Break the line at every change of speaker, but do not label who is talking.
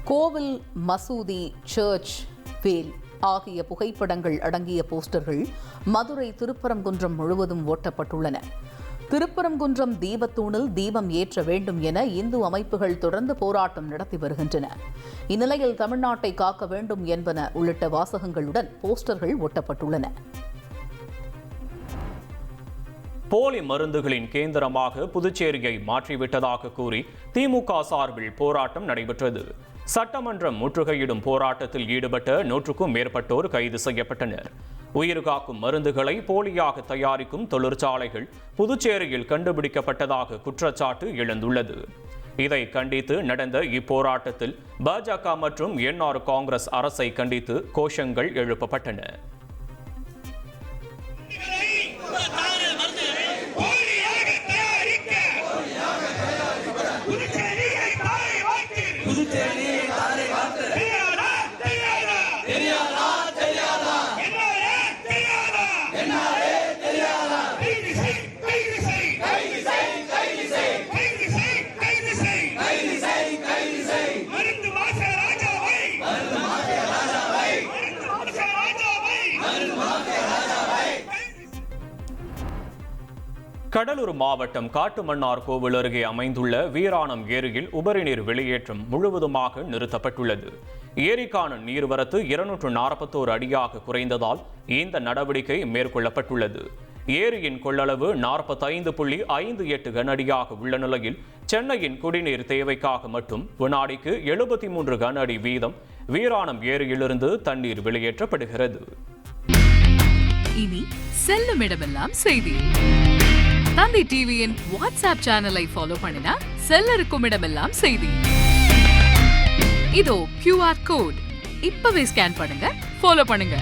கோவில், மசூதி, சர்ச், வேல் ஆகிய புகைப்படங்கள் அடங்கிய போஸ்டர்கள் மதுரை திருப்பரங்குன்றம் முழுவதும் ஒட்டப்பட்டுள்ளன. திருப்பரங்குன்றம் தீபத்தூணில் தீபம் ஏற்ற வேண்டும் என இந்து அமைப்புகள் தொடர்ந்து போராட்டம் நடத்தி வருகின்றன. இந்நிலையில் தமிழ்நாட்டை காக்க வேண்டும் என்பன உள்ளிட்ட வாசகங்களுடன் போஸ்டர்கள் ஒட்டப்பட்டுள்ளன.
போலி மருந்துகளின் கேந்திரமாக புதுச்சேரியை மாற்றிவிட்டதாக கூறி திமுக சார்பில் போராட்டம் நடைபெற்றது. சட்டமன்றம் முற்றுகையிடும் போராட்டத்தில் ஈடுபட்ட 100க்கும் மேற்பட்டோர் கைது செய்யப்பட்டனர். உயிர்காக்கும் மருந்துகளை போலியாக தயாரிக்கும் தொழிற்சாலைகள் புதுச்சேரியில் கண்டுபிடிக்கப்பட்டதாக குற்றச்சாட்டு எழுந்துள்ளது. இதை கண்டித்து நடந்த இப்போராட்டத்தில் பாஜக மற்றும் என்ஆர் காங்கிரஸ் அரசை கண்டித்து கோஷங்கள் எழுப்பப்பட்டன. கடலூர் மாவட்டம் காட்டுமன்னார் கோவில் அருகே அமைந்துள்ள வீராணம் ஏரியில் உபரிநீர் வெளியேற்றம் முழுவதுமாக நிறுத்தப்பட்டுள்ளது. ஏரிக்கான நீர்வரத்து 241 அடியாக குறைந்ததால் இந்த நடவடிக்கை மேற்கொள்ளப்பட்டுள்ளது. ஏரியின் கொள்ளளவு 45.58 கனஅடியாக உள்ள நிலையில் சென்னையின் குடிநீர் தேவைக்காக மட்டும் வினாடிக்கு 73 கன அடி வீதம் வீராணம் ஏரியிலிருந்து தண்ணீர் வெளியேற்றப்படுகிறது.
இனி செல்லும் இடமெல்லாம் செய்தி. தந்தி டிவியின் வாட்ஸ்அப் சேனலை ஃபாலோ பண்ணினா செல்ல இருக்கும் இடமெல்லாம் செய்தி. இதோ QR கோட் இப்பவே ஸ்கேன் பண்ணுங்க, ஃபாலோ பண்ணுங்க.